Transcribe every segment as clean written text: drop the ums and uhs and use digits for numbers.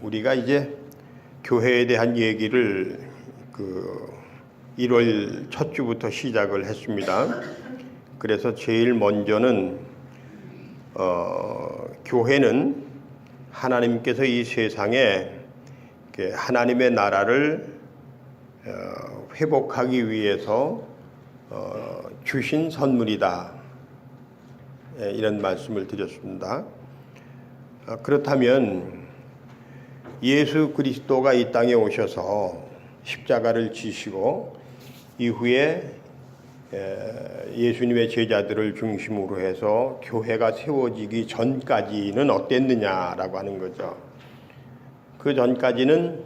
우리가 이제 교회에 대한 얘기를 1월 첫 주부터 시작을 했습니다. 그래서 제일 먼저는 교회는 하나님께서 이 세상에 하나님의 나라를 회복하기 위해서 주신 선물이다. 이런 말씀을 드렸습니다. 그렇다면 예수 그리스도가 이 땅에 오셔서 십자가를 지시고 이후에 예수님의 제자들을 중심으로 해서 교회가 세워지기 전까지는 어땠느냐라고 하는 거죠. 그 전까지는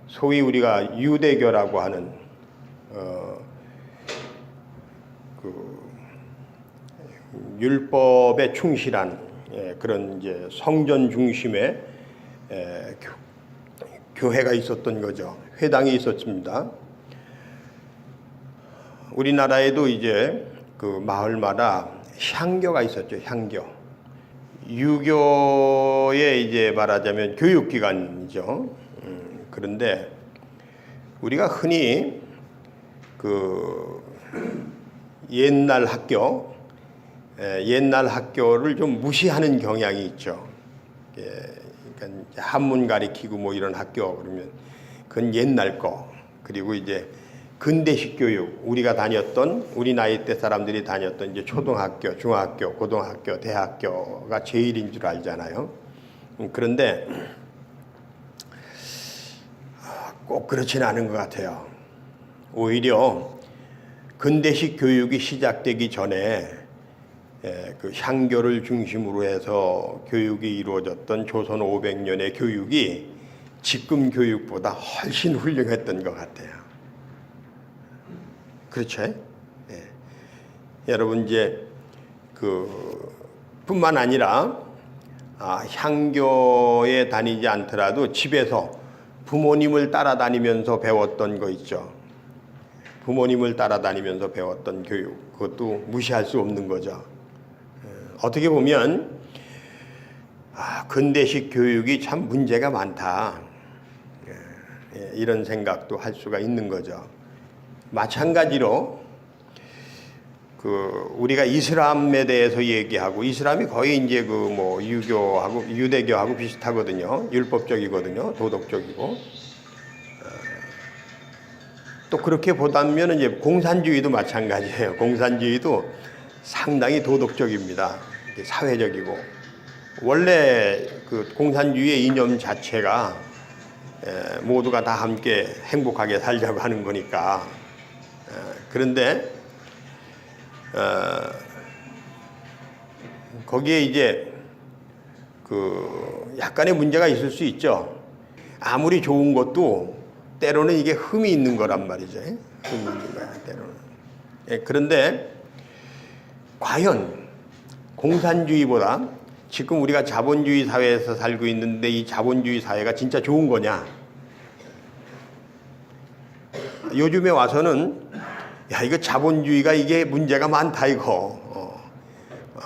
소위 우리가 유대교라고 하는 율법에 충실한 그런 이제 성전 중심의 교회가 있었던 거죠. 회당이 있었습니다. 우리나라에도 이제 그 마을마다 향교가 있었죠. 향교. 유교의 이제 말하자면 교육기관이죠. 그런데 우리가 흔히 그 옛날 학교를 좀 무시하는 경향이 있죠. 그러니까 한문 가리키고 뭐 이런 학교 그러면 그건 옛날 거. 그리고 이제 근대식 교육, 우리가 다녔던 우리 나이 때 사람들이 다녔던 이제 초등학교, 중학교, 고등학교, 대학교가 제일인 줄 알잖아요. 그런데 꼭 그렇지는 않은 것 같아요. 오히려 근대식 교육이 시작되기 전에 그 향교를 중심으로 해서 교육이 이루어졌던 조선 500년의 교육이 지금 교육보다 훨씬 훌륭했던 것 같아요. 그렇죠? 네. 여러분 이제 뿐만 아니라 향교에 다니지 않더라도 집에서 부모님을 따라다니면서 배웠던 거 있죠. 부모님을 따라다니면서 배웠던 교육, 그것도 무시할 수 없는 거죠. 어떻게 보면 근대식 교육이 참 문제가 많다, 이런 생각도 할 수가 있는 거죠. 마찬가지로 우리가 이슬람에 대해서 얘기하고, 이슬람이 거의 이제 뭐 유교하고 유대교하고 비슷하거든요. 율법적이거든요. 도덕적이고. 또 그렇게 보다면 이제 공산주의도 마찬가지예요. 공산주의도 상당히 도덕적입니다. 사회적이고. 원래 그 공산주의의 이념 자체가 모두가 다 함께 행복하게 살자고 하는 거니까. 그런데 거기에 이제 약간의 문제가 있을 수 있죠. 아무리 좋은 것도 때로는 이게 흠이 있는 거란 말이죠. 흠이 있는 거야, 때로는. 그런데 과연 공산주의보다 지금 우리가 자본주의 사회에서 살고 있는데 이 자본주의 사회가 진짜 좋은 거냐? 요즘에 와서는 이거 자본주의가 이게 문제가 많다 이거.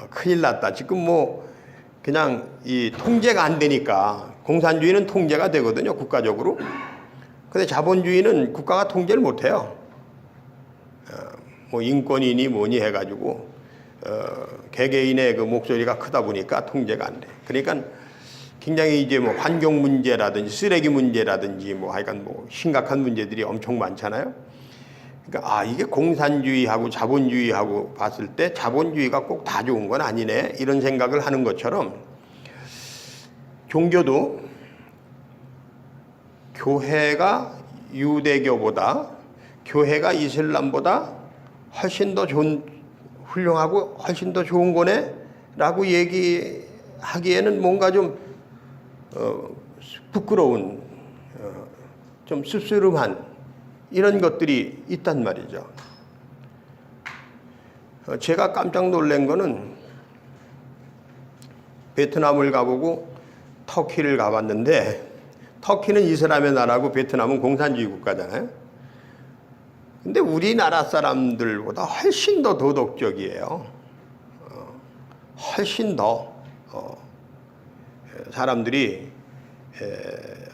큰일 났다. 지금 뭐 그냥 이 통제가 안 되니까, 공산주의는 통제가 되거든요, 국가적으로. 근데 자본주의는 국가가 통제를 못 해요. 뭐 인권이니 뭐니 해가지고 개개인의 그 목소리가 크다 보니까 통제가 안 돼. 그러니까 굉장히 이제 뭐 환경 문제라든지 쓰레기 문제라든지 뭐 하여간 뭐 심각한 문제들이 엄청 많잖아요. 그러니까 이게 공산주의하고 자본주의하고 봤을 때 자본주의가 꼭 다 좋은 건 아니네, 이런 생각을 하는 것처럼 종교도 교회가 유대교보다, 교회가 이슬람보다 훨씬 더 훌륭하고 훨씬 더 좋은 거네 라고 얘기하기에는 뭔가 좀 부끄러운, 좀 씁쓸한 이런 것들이 있단 말이죠. 제가 깜짝 놀란 거는 베트남을 가보고 터키를 가봤는데, 터키는 이슬람의 나라고 베트남은 공산주의 국가잖아요. 근데 우리나라 사람들보다 훨씬 더 도덕적이에요. 훨씬 더. 사람들이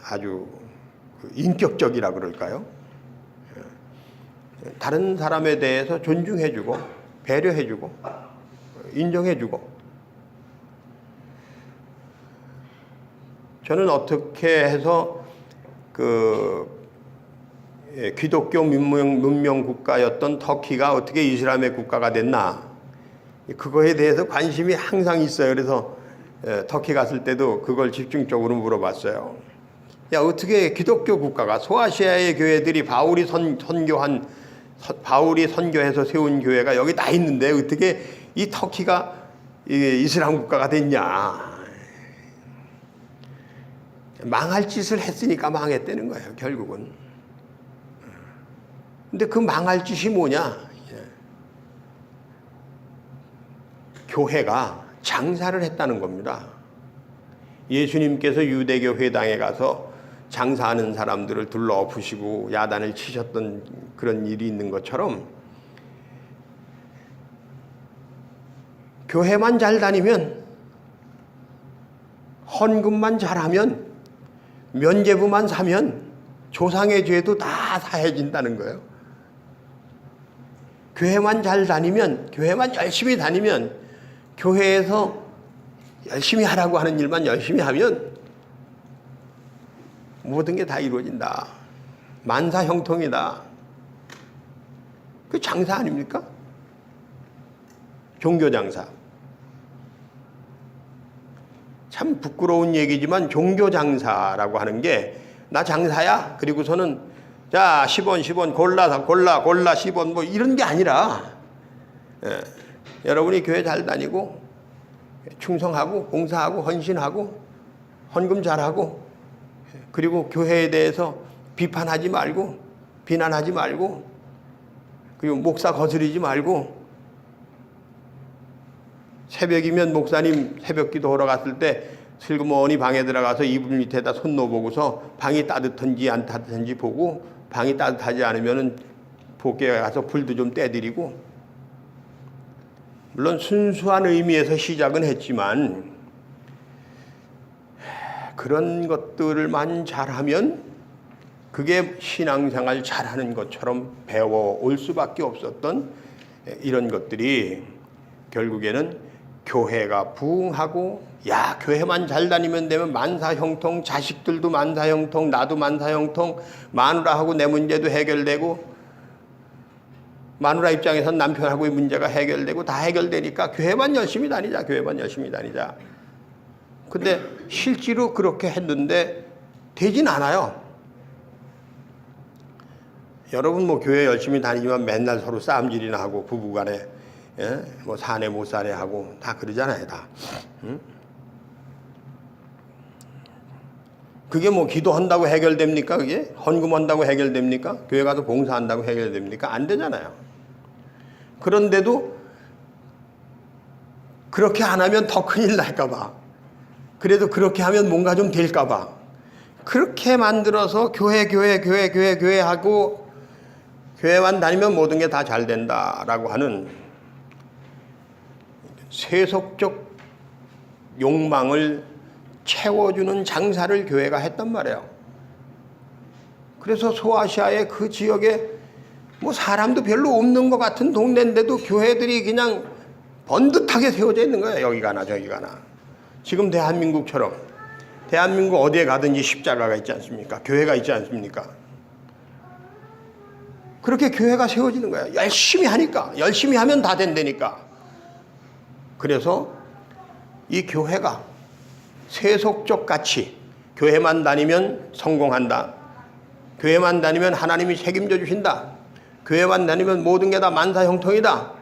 아주 인격적이라 그럴까요? 다른 사람에 대해서 존중해주고 배려해주고 인정해주고. 저는 어떻게 해서 기독교 문명 국가였던 터키가 어떻게 이슬람의 국가가 됐나, 그거에 대해서 관심이 항상 있어요. 그래서 터키 갔을 때도 그걸 집중적으로 물어봤어요. 야, 어떻게 기독교 국가가, 소아시아의 교회들이 바울이 선교해서 세운 교회가 여기 다 있는데 어떻게 이 터키가 이슬람 국가가 됐냐. 망할 짓을 했으니까 망했다는 거예요, 결국은. 근데 그 망할 짓이 뭐냐? 교회가 장사를 했다는 겁니다. 예수님께서 유대교 회당에 가서 장사하는 사람들을 둘러 엎으시고 야단을 치셨던 그런 일이 있는 것처럼, 교회만 잘 다니면, 헌금만 잘하면, 면죄부만 사면 조상의 죄도 다 사해진다는 거예요. 교회만 잘 다니면, 교회만 열심히 다니면, 교회에서 열심히 하라고 하는 일만 열심히 하면 모든 게 다 이루어진다. 만사형통이다. 그 장사 아닙니까? 종교장사. 참 부끄러운 얘기지만 종교장사라고 하는 게, 나 장사야? 그리고서는 자 10원 골라 10원 뭐 이런 게 아니라, 여러분이 교회 잘 다니고 충성하고 봉사하고 헌신하고 헌금 잘하고, 그리고 교회에 대해서 비판하지 말고 비난하지 말고, 그리고 목사 거스르지 말고, 새벽이면 목사님 새벽 기도하러 갔을 때 슬그머니 방에 들어가서 이불 밑에다 손 넣어보고서 방이 따뜻한지 안 따뜻한지 보고, 방이 따뜻하지 않으면 복개에 가서 불도 좀 떼드리고. 물론 순수한 의미에서 시작은 했지만 그런 것들만 잘하면 그게 신앙생활 잘하는 것처럼 배워올 수밖에 없었던 이런 것들이 결국에는 교회가 부흥하고, 야, 교회만 잘 다니면 되면 만사형통, 자식들도 만사형통, 나도 만사형통, 마누라하고 내 문제도 해결되고, 마누라 입장에선 남편하고의 문제가 해결되고 다 해결되니까 교회만 열심히 다니자, 교회만 열심히 다니자. 근데 실제로 그렇게 했는데 되진 않아요. 여러분 뭐 교회 열심히 다니지만 맨날 서로 싸움질이나 하고 부부간에 뭐 사내 못 사내 하고 다 그러잖아요, 다. 응? 그게 뭐 기도한다고 해결됩니까? 그게 헌금한다고 해결됩니까? 교회 가서 봉사한다고 해결됩니까? 안 되잖아요. 그런데도 그렇게 안 하면 더 큰일 날까 봐, 그래도 그렇게 하면 뭔가 좀 될까 봐 그렇게 만들어서 교회 하고, 교회만 다니면 모든 게 다 잘 된다라고 하는 세속적 욕망을 채워주는 장사를 교회가 했단 말이에요. 그래서 소아시아의 그 지역에 뭐 사람도 별로 없는 것 같은 동네인데도 교회들이 그냥 번듯하게 세워져 있는 거예요. 여기 가나 저기 가나. 지금 대한민국처럼, 대한민국 어디에 가든지 십자가가 있지 않습니까? 교회가 있지 않습니까? 그렇게 교회가 세워지는 거예요. 열심히 하니까, 열심히 하면 다 된다니까. 그래서 이 교회가 세속적 가치, 교회만 다니면 성공한다, 교회만 다니면 하나님이 책임져 주신다, 교회만 다니면 모든 게 다 만사형통이다,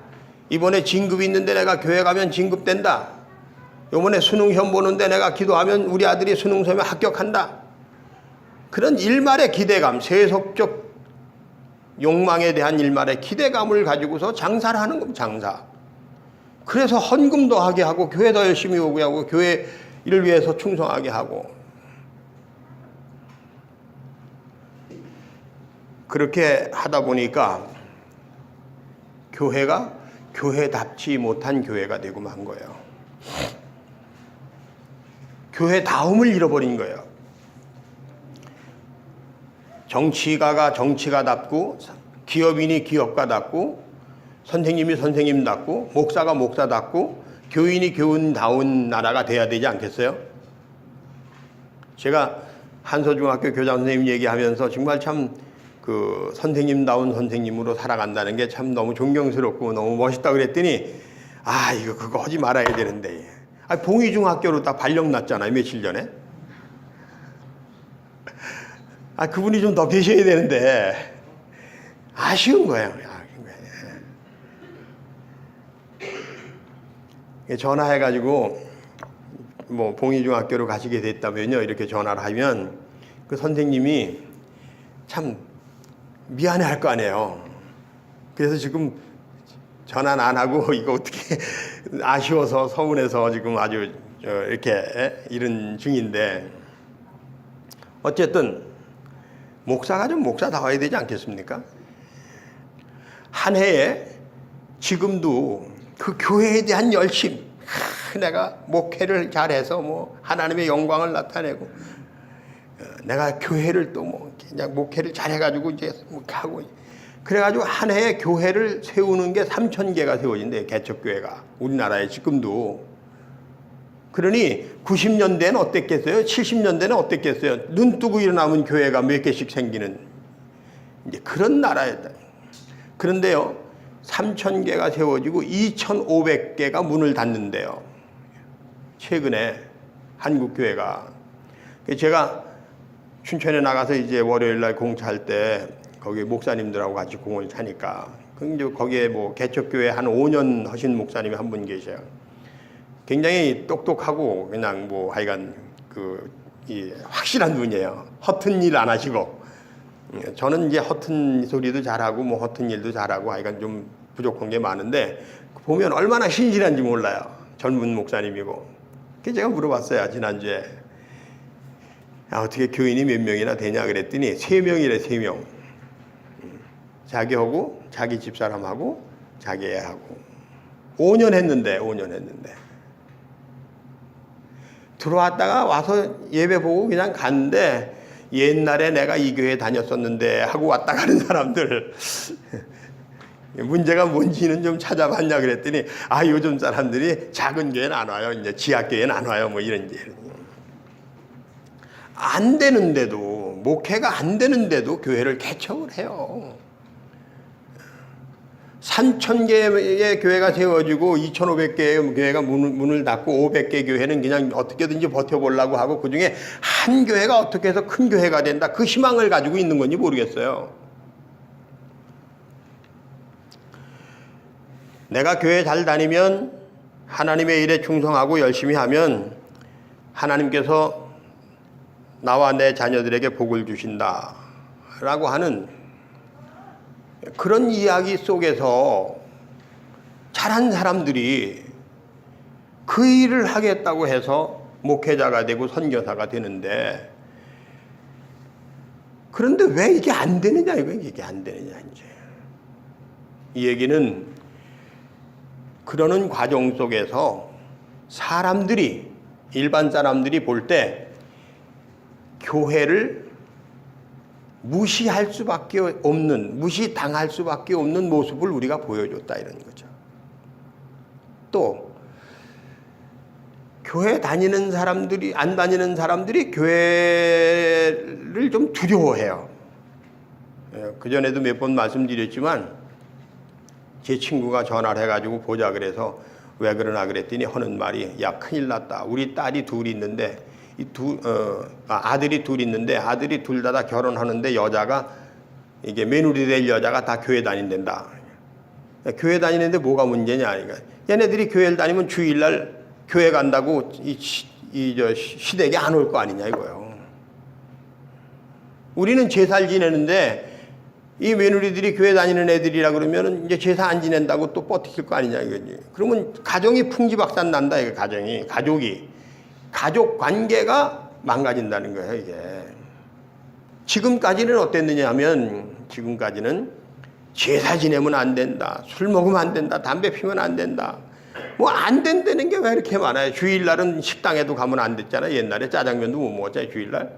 이번에 진급이 있는데 내가 교회 가면 진급된다, 이번에 수능시험 보는데 내가 기도하면 우리 아들이 수능시험에 합격한다, 그런 일말의 기대감, 세속적 욕망에 대한 일말의 기대감을 가지고서 장사를 하는 겁니다. 장사. 그래서 헌금도 하게 하고, 교회 더 열심히 오게 하고, 교회 일을 위해서 충성하게 하고, 그렇게 하다 보니까 교회가 교회답지 못한 교회가 되고 만 거예요. 교회다움을 잃어버린 거예요. 정치가가 정치가답고, 기업인이 기업가답고, 선생님이 선생님답고, 목사가 목사답고, 교인이 교인다운 나라가 돼야 되지 않겠어요? 제가 한서중학교 교장 선생님 얘기하면서 정말 참 그 선생님다운 선생님으로 살아간다는 게 참 너무 존경스럽고 너무 멋있다 그랬더니, 그거 하지 말아야 되는데. 봉의중학교로 다 발령 났잖아요, 며칠 전에. 그분이 좀 더 계셔야 되는데 아쉬운 거예요. 전화해가지고 뭐 봉의중학교로 가시게 됐다면요, 이렇게 전화를 하면 그 선생님이 참 미안해할 거 아니에요. 그래서 지금 전화는 안 하고 이거 어떻게 아쉬워서 서운해서 지금 아주 이렇게 이런 중인데, 어쨌든 목사가 좀 목사다워야 되지 않겠습니까? 한 해에 지금도 그 교회에 대한 열심, 내가 목회를 잘해서 뭐 하나님의 영광을 나타내고, 내가 교회를 또 뭐 그냥 목회를 잘해가지고 이제 하고, 그래가지고 한 해에 교회를 세우는 게 3,000개가 세워진대, 개척교회가 우리나라에 지금도. 그러니 90년대는 어땠겠어요? 70년대는 어땠겠어요? 눈 뜨고 일어나면 교회가 몇 개씩 생기는 이제 그런 나라였다. 그런데요, 3,000개가 세워지고 2,500개가 문을 닫는데요, 최근에 한국교회가. 제가 춘천에 나가서 이제 월요일날 공차할 때 거기 목사님들하고 같이 공을 차니까, 거기에 뭐 개척교회 한 5년 하신 목사님이 한 분 계셔요. 굉장히 똑똑하고 그냥 뭐 하여간 확실한 분이에요. 허튼 일 안 하시고. 저는 이제 허튼 소리도 잘하고 뭐 허튼 일도 잘하고 하여간 좀 부족한 게 많은데, 보면 얼마나 신실한지 몰라요. 젊은 목사님이고. 그래서 제가 물어봤어요, 지난주에. 어떻게 교인이 몇 명이나 되냐 그랬더니 3명이래, 3명. 자기하고 자기 집사람하고 자기 애하고 5년 했는데 들어왔다가 와서 예배 보고 그냥 갔는데, 옛날에 내가 이 교회 다녔었는데 하고 왔다 가는 사람들. 문제가 뭔지는 좀 찾아봤냐 그랬더니, 요즘 사람들이 작은 교회는 안 와요, 이제 지하교회는 안 와요, 뭐 이런지. 안 되는데도, 목회가 안 되는데도 교회를 개척을 해요. 3,000개의 교회가 세워지고 2,500개의 교회가 문을 닫고 500개 교회는 그냥 어떻게든지 버텨보려고 하고, 그중에 한 교회가 어떻게 해서 큰 교회가 된다, 그 희망을 가지고 있는 건지 모르겠어요. 내가 교회 잘 다니면, 하나님의 일에 충성하고 열심히 하면 하나님께서 나와 내 자녀들에게 복을 주신다 라고 하는 그런 이야기 속에서 잘한 사람들이 그 일을 하겠다고 해서 목회자가 되고 선교사가 되는데, 그런데 왜 이게 안 되느냐, 이게 안 되느냐, 이제. 이 얘기는 그러는 과정 속에서 사람들이, 일반 사람들이 볼 때 교회를 무시할 수밖에 없는, 무시당할 수밖에 없는 모습을 우리가 보여줬다, 이런 거죠. 또 교회 다니는 사람들이, 안 다니는 사람들이 교회를 좀 두려워해요. 그전에도 몇 번 말씀드렸지만, 제 친구가 전화를 해가지고 보자 그래서 왜 그러나 그랬더니 하는 말이, 야, 큰일 났다. 우리 딸이 둘이 있는데, 아들이 둘 있는데, 아들이 둘 다 결혼하는데 여자가, 이게 며느리 될 여자가 다 교회 다닌단다. 교회 다니는데 뭐가 문제냐. 그러니까 얘네들이 교회를 다니면 주일날 교회 간다고 시댁에 안 올 거 아니냐 이거예요. 우리는 제사를 지내는데 이 며느리들이 교회 다니는 애들이라 그러면 이제 제사 안 지낸다고 또 버티실 거 아니냐 이거지. 그러면 가정이 풍지박산 난다, 이거. 가족 관계가 망가진다는 거예요, 이게. 지금까지는 어땠느냐 하면, 지금까지는 제사 지내면 안 된다, 술 먹으면 안 된다, 담배 피면 안 된다, 뭐 안 된다는 게 왜 이렇게 많아요? 주일날은 식당에도 가면 안 됐잖아요. 옛날에 짜장면도 못 먹었잖아요, 주일날.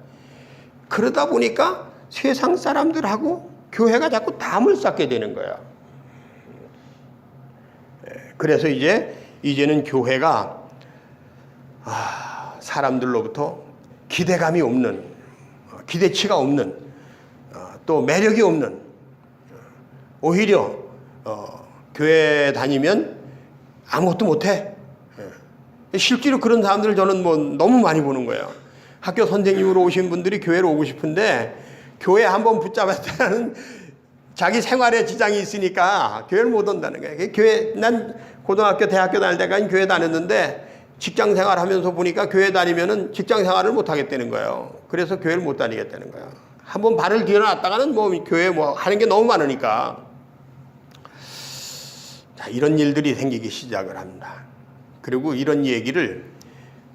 그러다 보니까 세상 사람들하고 교회가 자꾸 담을 쌓게 되는 거야. 그래서 이제는 교회가 사람들로부터 기대감이 없는, 기대치가 없는, 또 매력이 없는, 오히려 교회 다니면 아무것도 못해. 실제로 그런 사람들을 저는 뭐 너무 많이 보는 거예요. 학교 선생님으로 오신 분들이 교회로 오고 싶은데 교회 한번 붙잡았다는 자기 생활에 지장이 있으니까 교회를 못 온다는 거예요. 난 고등학교, 대학교 다닐 때까지 교회 다녔는데 직장 생활하면서 보니까 교회 다니면은 직장 생활을 못 하겠다는 거예요. 그래서 교회를 못 다니겠다는 거예요. 한번 발을 들여놨다가는 뭐 교회 뭐 하는 게 너무 많으니까. 자, 이런 일들이 생기기 시작을 합니다. 그리고 이런 얘기를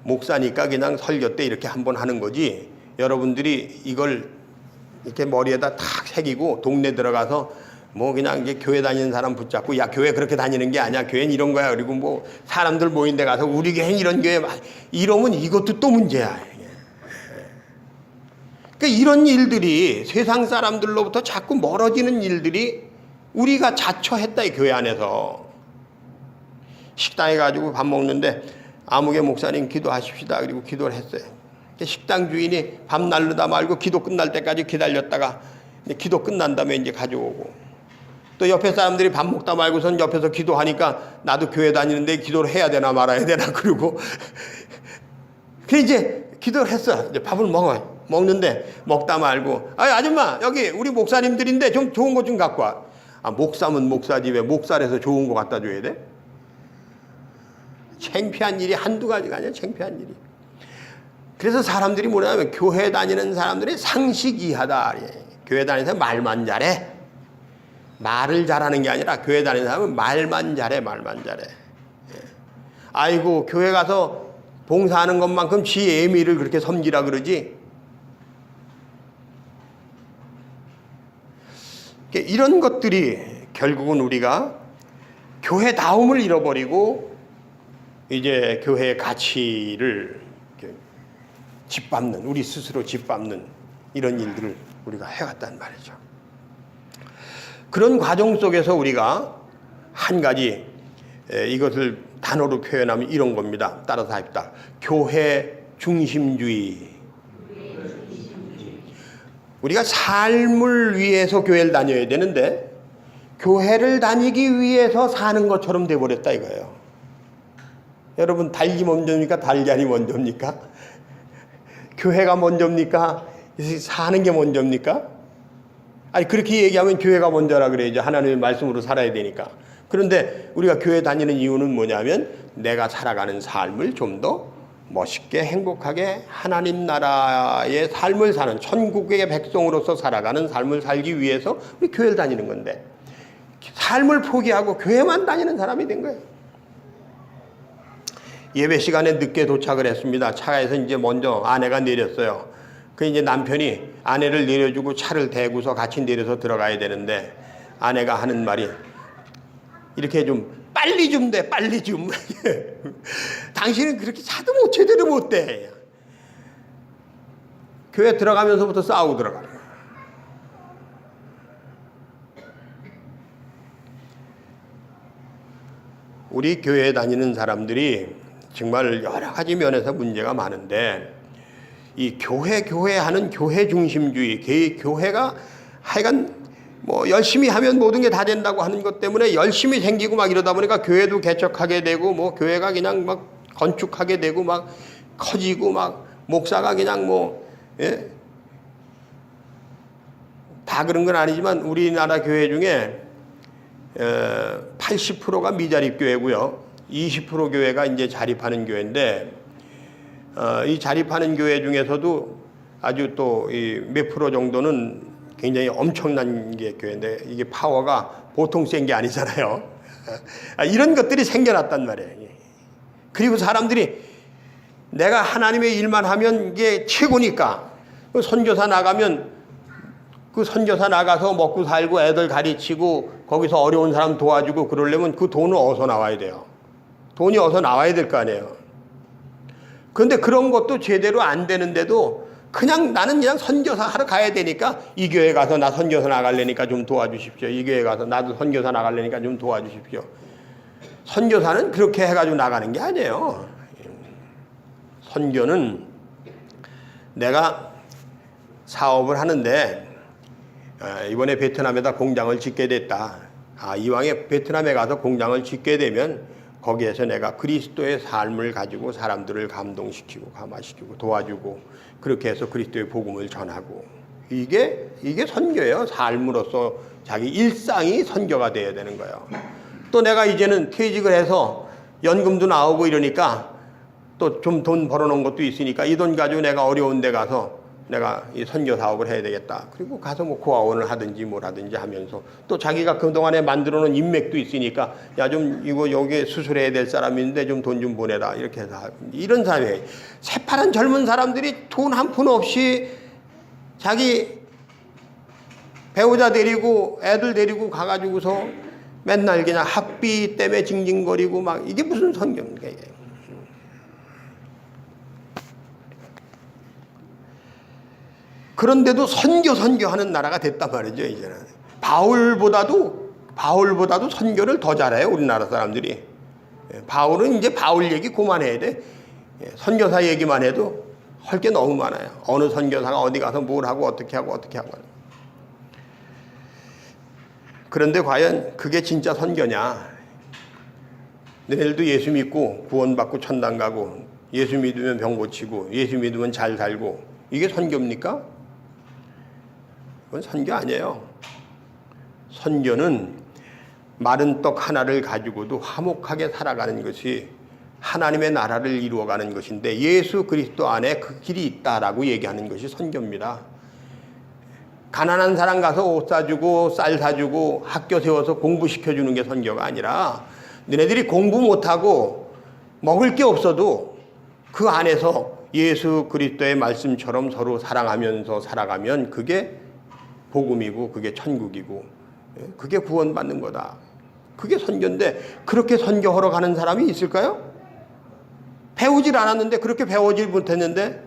목사니까 그냥 설교 때 이렇게 한번 하는 거지, 여러분들이 이걸 이렇게 머리에다 탁 새기고 동네 들어가서 뭐 그냥 이제 교회 다니는 사람 붙잡고 야 교회 그렇게 다니는 게 아니야, 교회는 이런 거야, 그리고 뭐 사람들 모인 데 가서 우리 교회는 이런 교회, 이러면 이것도 또 문제야. 그러니까 이런 일들이, 세상 사람들로부터 자꾸 멀어지는 일들이 우리가 자처했다, 이 교회 안에서. 식당에 가지고 밥 먹는데 아무개 목사님 기도하십시다, 그리고 기도를 했어요. 식당 주인이 밥 날르다 말고 기도 끝날 때까지 기다렸다가 기도 끝난 다음에 이제 가져오고, 또 옆에 사람들이 밥 먹다 말고선 옆에서 기도하니까 나도 교회 다니는데 기도를 해야 되나 말아야 되나, 그러고 그 이제 기도를 했어. 이제 밥을 먹는데 먹다 말고, 아줌마 여기 우리 목사님들인데 좀 좋은 거 좀 갖고 와. 목사면 목사지 왜 목살에서 좋은 거 갖다 줘야 돼? 창피한 일이 한두 가지가 아니야, 창피한 일이. 그래서 사람들이 뭐냐면 교회 다니는 사람들이 상식 이하다. 교회 다니는 사람 말만 잘해. 말을 잘하는 게 아니라 교회 다니는 사람은 말만 잘해, 말만 잘해. 아이고 교회 가서 봉사하는 것만큼 지 애미를 그렇게 섬기라 그러지. 이런 것들이 결국은 우리가 교회다움을 잃어버리고 이제 교회의 가치를 짓밟는, 우리 스스로 짓밟는 이런 일들을 우리가 해왔단 말이죠. 그런 과정 속에서 우리가 한 가지, 이것을 단어로 표현하면 이런 겁니다. 따라서 합시다. 교회 중심주의. 우리가 삶을 위해서 교회를 다녀야 되는데 교회를 다니기 위해서 사는 것처럼 돼버렸다 이거예요. 여러분, 닭이 먼저입니까? 달걀이 먼저입니까? 교회가 먼저입니까? 사는 게 먼저입니까? 아니, 그렇게 얘기하면 교회가 먼저라 그래야죠. 하나님의 말씀으로 살아야 되니까. 그런데 우리가 교회 다니는 이유는 뭐냐면 내가 살아가는 삶을 좀 더 멋있게 행복하게 하나님 나라의 삶을 사는, 천국의 백성으로서 살아가는 삶을 살기 위해서 우리 교회를 다니는 건데, 삶을 포기하고 교회만 다니는 사람이 된 거예요. 예배 시간에 늦게 도착을 했습니다. 차에서 이제 먼저 아내가 내렸어요. 그 이제 남편이 아내를 내려주고 차를 대고서 같이 내려서 들어가야 되는데, 아내가 하는 말이 이렇게 좀 빨리 좀 돼, 빨리 좀. 당신은 그렇게 차도 못 제대로 못 돼. 교회 들어가면서부터 싸우고 들어가는 거야. 우리 교회에 다니는 사람들이 정말 여러 가지 면에서 문제가 많은데, 이 교회 하는 교회 중심주의, 교회가 하여간 뭐 열심히 하면 모든 게 다 된다고 하는 것 때문에 열심히 생기고 막 이러다 보니까 교회도 개척하게 되고, 뭐 교회가 그냥 막 건축하게 되고 막 커지고, 막 목사가 그냥 뭐, 예? 다 그런 건 아니지만 우리나라 교회 중에 80%가 미자립 교회고요. 20% 교회가 이제 자립하는 교회인데, 이 자립하는 교회 중에서도 아주 또 몇 프로 정도는 굉장히 엄청난 게 교회인데, 이게 파워가 보통 센 게 아니잖아요. 이런 것들이 생겨났단 말이에요. 그리고 사람들이 내가 하나님의 일만 하면 이게 최고니까, 선교사 나가면 그 선교사 나가서 먹고 살고 애들 가르치고 거기서 어려운 사람 도와주고 그러려면 그 돈은 어디서 나와야 돼요? 돈이 어서 나와야 될 거 아니에요. 그런데 그런 것도 제대로 안 되는데도 그냥 나는 그냥 선교사 하러 가야 되니까 이 교회 가서 나 선교사 나가려니까 좀 도와주십시오. 이 교회 가서 나도 선교사 나가려니까 좀 도와주십시오. 선교사는 그렇게 해가지고 나가는 게 아니에요. 선교는 내가 사업을 하는데 이번에 베트남에다 공장을 짓게 됐다. 이왕에 베트남에 가서 공장을 짓게 되면 거기에서 내가 그리스도의 삶을 가지고 사람들을 감동시키고 감화시키고 도와주고 그렇게 해서 그리스도의 복음을 전하고 이게 선교예요. 삶으로서 자기 일상이 선교가 돼야 되는 거예요. 또 내가 이제는 퇴직을 해서 연금도 나오고 이러니까 또 좀 돈 벌어놓은 것도 있으니까 이 돈 가지고 내가 어려운 데 가서 내가 이 선교 사업을 해야 되겠다. 그리고 가서 뭐 고아원을 하든지 뭘 하든지 하면서 또 자기가 그동안에 만들어 놓은 인맥도 있으니까 야 좀 이거 여기 수술해야 될 사람이 있는데 좀 돈 좀 보내라. 이렇게 해서 이런 사람이 새파란 젊은 사람들이 돈 한 푼 없이 자기 배우자 데리고 애들 데리고 가가지고서 맨날 그냥 학비 때문에 징징거리고 막 이게 무슨 선교입니까 이게. 그런데도 선교하는 나라가 됐단 말이죠. 이제는 바울보다도 선교를 더 잘해요. 우리나라 사람들이. 바울은 이제 바울 얘기 그만해야 돼. 선교사 얘기만 해도 할 게 너무 많아요. 어느 선교사가 어디 가서 뭘 하고 어떻게 하고. 그런데 과연 그게 진짜 선교냐? 너희들도 예수 믿고 구원받고 천당 가고 예수 믿으면 병 고치고 예수 믿으면 잘 살고 이게 선교입니까? 그건 선교 아니에요. 선교는 마른 떡 하나를 가지고도 화목하게 살아가는 것이 하나님의 나라를 이루어가는 것인데 예수 그리스도 안에 그 길이 있다라고 얘기하는 것이 선교입니다. 가난한 사람 가서 옷 사주고 쌀 사주고 학교 세워서 공부시켜주는 게 선교가 아니라 너네들이 공부 못하고 먹을 게 없어도 그 안에서 예수 그리스도의 말씀처럼 서로 사랑하면서 살아가면 그게 복음이고 그게 천국이고 그게 구원받는 거다. 그게 선교인데 그렇게 선교하러 가는 사람이 있을까요? 배우질 않았는데 그렇게 배우질 못했는데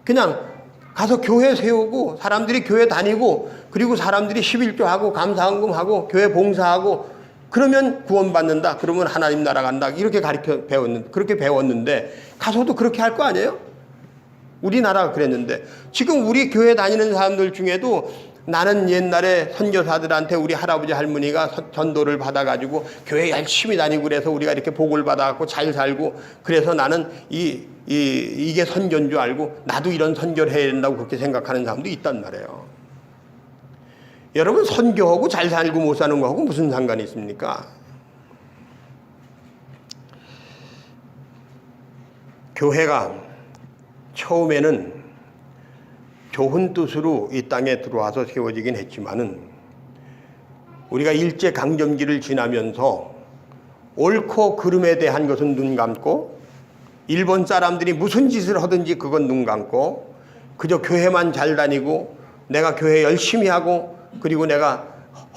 그냥 가서 교회 세우고 사람들이 교회 다니고 그리고 사람들이 11조하고 감사헌금하고 교회 봉사하고 그러면 구원받는다. 그러면 하나님 나라 간다. 이렇게 그렇게 배웠는데 가서도 그렇게 할 거 아니에요? 우리나라가 그랬는데 지금 우리 교회 다니는 사람들 중에도 나는 옛날에 선교사들한테 우리 할아버지 할머니가 전도를 받아가지고 교회 열심히 다니고 그래서 우리가 이렇게 복을 받아갖고 잘 살고 그래서 나는 이게 선교인 줄 알고 나도 이런 선교를 해야 된다고 그렇게 생각하는 사람도 있단 말이에요. 여러분 선교하고 잘 살고 못 사는 거하고 무슨 상관이 있습니까? 교회가 처음에는 좋은 뜻으로 이 땅에 들어와서 세워지긴 했지만은 우리가 일제강점기를 지나면서 옳고 그름에 대한 것은 눈 감고 일본 사람들이 무슨 짓을 하든지 그건 눈 감고 그저 교회만 잘 다니고 내가 교회 열심히 하고 그리고 내가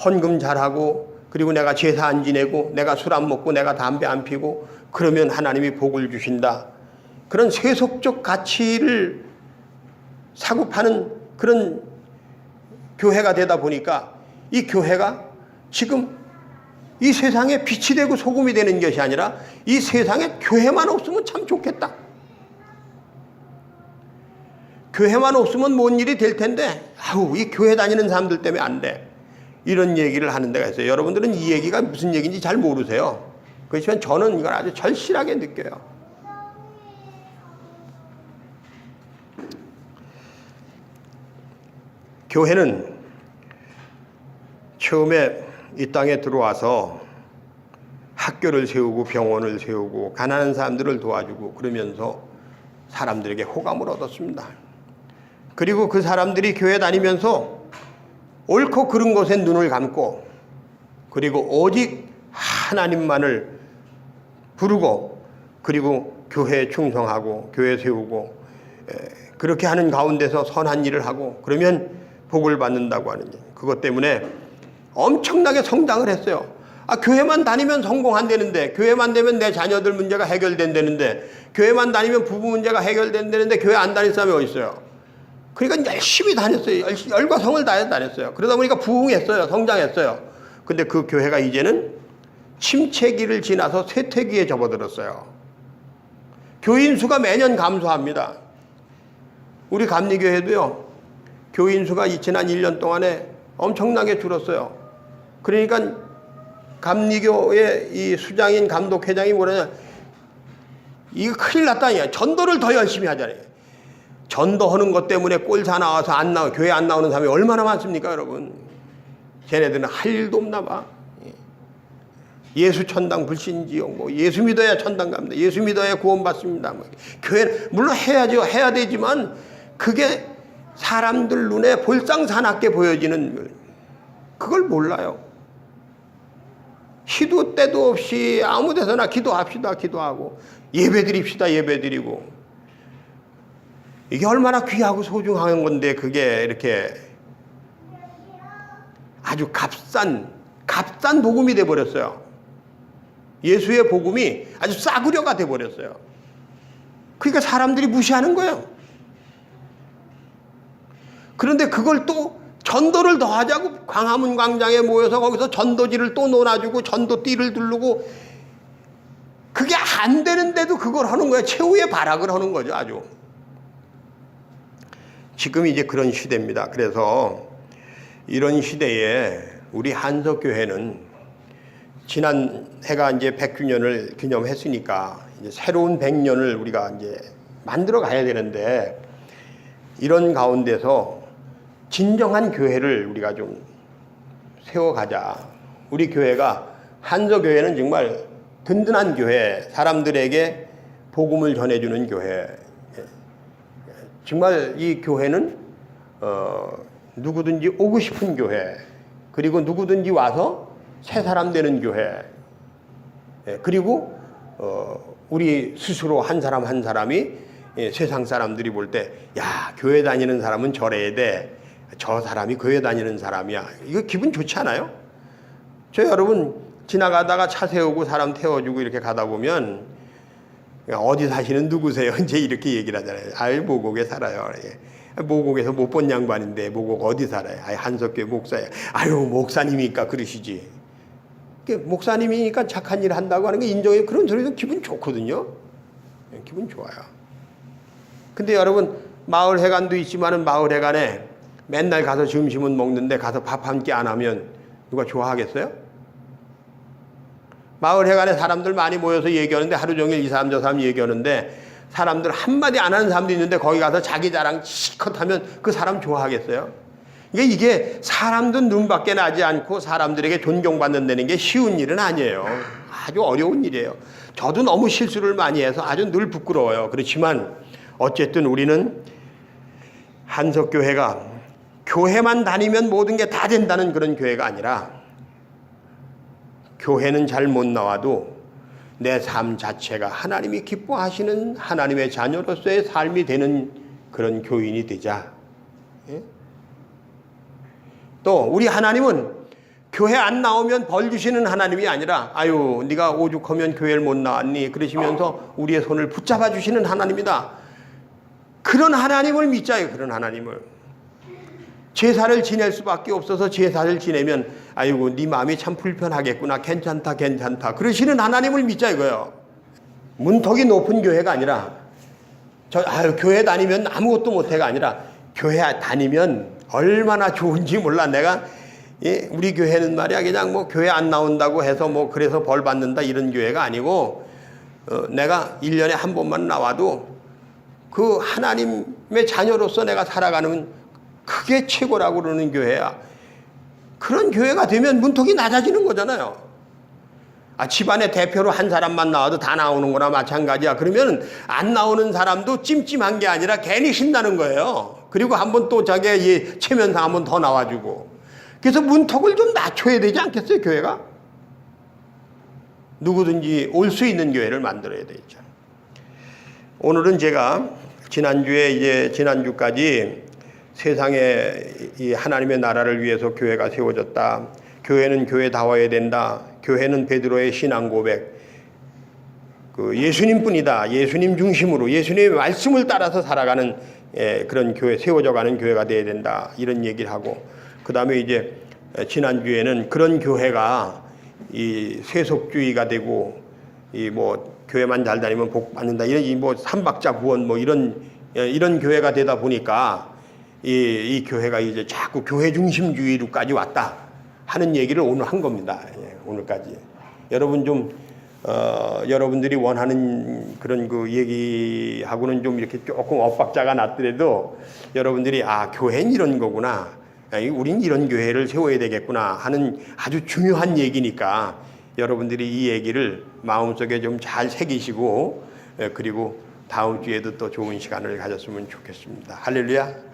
헌금 잘하고 그리고 내가 제사 안 지내고 내가 술 안 먹고 내가 담배 안 피고 그러면 하나님이 복을 주신다. 그런 세속적 가치를 사고 파는 그런 교회가 되다 보니까 이 교회가 지금 이 세상에 빛이 되고 소금이 되는 것이 아니라 이 세상에 교회만 없으면 참 좋겠다. 교회만 없으면 뭔 일이 될 텐데 이 교회 다니는 사람들 때문에 안 돼. 이런 얘기를 하는 데가 있어요. 여러분들은 이 얘기가 무슨 얘기인지 잘 모르세요. 그렇지만 저는 이걸 아주 절실하게 느껴요. 교회는 처음에 이 땅에 들어와서 학교를 세우고 병원을 세우고 가난한 사람들을 도와주고 그러면서 사람들에게 호감을 얻었습니다. 그리고 그 사람들이 교회 다니면서 옳고 그른 것에 눈을 감고 그리고 오직 하나님만을 부르고 그리고 교회에 충성하고 교회 세우고 그렇게 하는 가운데서 선한 일을 하고 그러면 복을 받는다고 하는 일. 그것 때문에 엄청나게 성장을 했어요. 교회만 다니면 성공한다는데, 교회만 되면 내 자녀들 문제가 해결된다는데, 교회만 다니면 부부 문제가 해결된다는데 교회 안 다닐 사람이 어디 있어요? 그러니까 열심히 다녔어요. 열과 성을 다해서 다녔어요. 그러다 보니까 부흥했어요. 성장했어요. 근데 그 교회가 이제는 침체기를 지나서 쇠퇴기에 접어들었어요. 교인 수가 매년 감소합니다. 우리 감리교회도요, 교인 수가 지난 1년 동안에 엄청나게 줄었어요. 그러니까 감리교의 이 수장인 감독회장이 뭐냐면, 이거 큰일 났다. 전도를 더 열심히 하잖아요. 전도하는 것 때문에 꼴사 나와서 교회 안 나오는 사람이 얼마나 많습니까, 여러분? 쟤네들은 할 일도 없나 봐. 예수 천당 불신지용, 예수 믿어야 천당 갑니다. 예수 믿어야 구원받습니다. 교회는 물론 해야죠. 해야 되지만 그게 사람들 눈에 볼상사납게 보여지는, 그걸 몰라요. 시도 때도 없이 아무 데서나 기도합시다. 기도하고 예배 드립시다. 예배 드리고. 이게 얼마나 귀하고 소중한 건데, 그게 이렇게 아주 값싼 복음이 돼버렸어요. 예수의 복음이 아주 싸구려가 돼버렸어요. 그러니까 사람들이 무시하는 거예요. 그런데 그걸 또 전도를 더 하자고 광화문 광장에 모여서 거기서 전도지를 또 놓아주고 전도띠를 두르고, 그게 안 되는데도 그걸 하는 거예요. 최후의 발악을 하는 거죠, 아주. 지금 이제 그런 시대입니다. 그래서 이런 시대에 우리 한석교회는 지난 해가 이제 100주년을 기념했으니까 이제 새로운 100년을 우리가 이제 만들어 가야 되는데, 이런 가운데서 진정한 교회를 우리가 좀 세워가자. 우리 교회가, 한석교회는 정말 든든한 교회, 사람들에게 복음을 전해주는 교회. 정말 이 교회는 누구든지 오고 싶은 교회, 그리고 누구든지 와서 새 사람 되는 교회, 그리고 우리 스스로 한 사람 한 사람이 세상 사람들이 볼 때, 야, 교회 다니는 사람은 저래야 돼, 저 사람이 교회 다니는 사람이야, 이거 기분 좋지 않아요? 저 여러분 지나가다가 차 세우고 사람 태워주고 이렇게 가다 보면, 어디 사시는 누구세요? 이제 이렇게 얘기를 하잖아요. 아유, 모곡에 살아요. 모곡에서 못 본 양반인데 모곡 어디 살아요? 아유, 한석교회 목사예요. 아유, 목사님이니까 그러시지. 목사님이니까 착한 일 한다고 하는 게 인정해요. 그런 소리도 기분 좋거든요. 기분 좋아요. 근데 여러분, 마을 회관도 있지만은 마을 회관에 맨날 가서 점심은 먹는데 가서 밥 한 끼 안 하면 누가 좋아하겠어요? 마을 회관에 사람들 많이 모여서 얘기하는데, 하루 종일 이 사람 저 사람 얘기하는데 사람들 한마디 안 하는 사람도 있는데 거기 가서 자기 자랑 실컷 하면 그 사람 좋아하겠어요? 이게 사람도 눈밖에 나지 않고 사람들에게 존경받는다는 게 쉬운 일은 아니에요. 아주 어려운 일이에요. 저도 너무 실수를 많이 해서 아주 늘 부끄러워요. 그렇지만 어쨌든 우리는 한석교회가 교회만 다니면 모든 게 다 된다는 그런 교회가 아니라, 교회는 잘 못 나와도 내 삶 자체가 하나님이 기뻐하시는 하나님의 자녀로서의 삶이 되는 그런 교인이 되자. 또 우리 하나님은 교회 안 나오면 벌 주시는 하나님이 아니라, 아유, 네가 오죽하면 교회를 못 나왔니? 그러시면서 우리의 손을 붙잡아 주시는 하나님이다. 그런 하나님을 믿자요. 그런 하나님을. 제사를 지낼 수밖에 없어서 제사를 지내면, 아이고, 네 마음이 참 불편하겠구나, 괜찮다 그러시는 하나님을 믿자 이거예요. 문턱이 높은 교회가 아니라, 교회 다니면 아무것도 못해가 아니라, 교회 다니면 얼마나 좋은지 몰라. 내가 우리 교회는 말이야, 그냥 교회 안 나온다고 해서 그래서 벌 받는다 이런 교회가 아니고, 내가 1년에 한 번만 나와도 그 하나님의 자녀로서 내가 살아가는, 그게 최고라고 그러는 교회야. 그런 교회가 되면 문턱이 낮아지는 거잖아요. 집안의 대표로 한 사람만 나와도 다 나오는 거나 마찬가지야. 그러면 안 나오는 사람도 찜찜한 게 아니라 괜히 신나는 거예요. 그리고 한번 또 자기 체면상 한번 더 나와주고. 그래서 문턱을 좀 낮춰야 되지 않겠어요, 교회가? 누구든지 올 수 있는 교회를 만들어야 되죠. 오늘은 제가 지난주까지 세상에 이 하나님의 나라를 위해서 교회가 세워졌다. 교회는 교회다워야 된다. 교회는 베드로의 신앙 고백. 그 예수님뿐이다. 예수님 중심으로 예수님의 말씀을 따라서 살아가는 그런 교회, 세워져가는 교회가 되어야 된다. 이런 얘기를 하고, 그 다음에 이제 지난주에는 그런 교회가 이 세속주의가 되고 이 뭐 교회만 잘 다니면 복 받는다, 이런 뭐 삼박자 구원 뭐 이런 교회가 되다 보니까 이 교회가 이제 자꾸 교회 중심주의로까지 왔다 하는 얘기를 오늘 한 겁니다. 오늘까지 여러분 좀 여러분들이 원하는 그런 그 얘기하고는 좀 이렇게 조금 엇박자가 났더라도 여러분들이 교회는 이런 거구나, 우린 이런 교회를 세워야 되겠구나 하는 아주 중요한 얘기니까 여러분들이 이 얘기를 마음속에 좀 잘 새기시고, 그리고 다음 주에도 또 좋은 시간을 가졌으면 좋겠습니다. 할렐루야.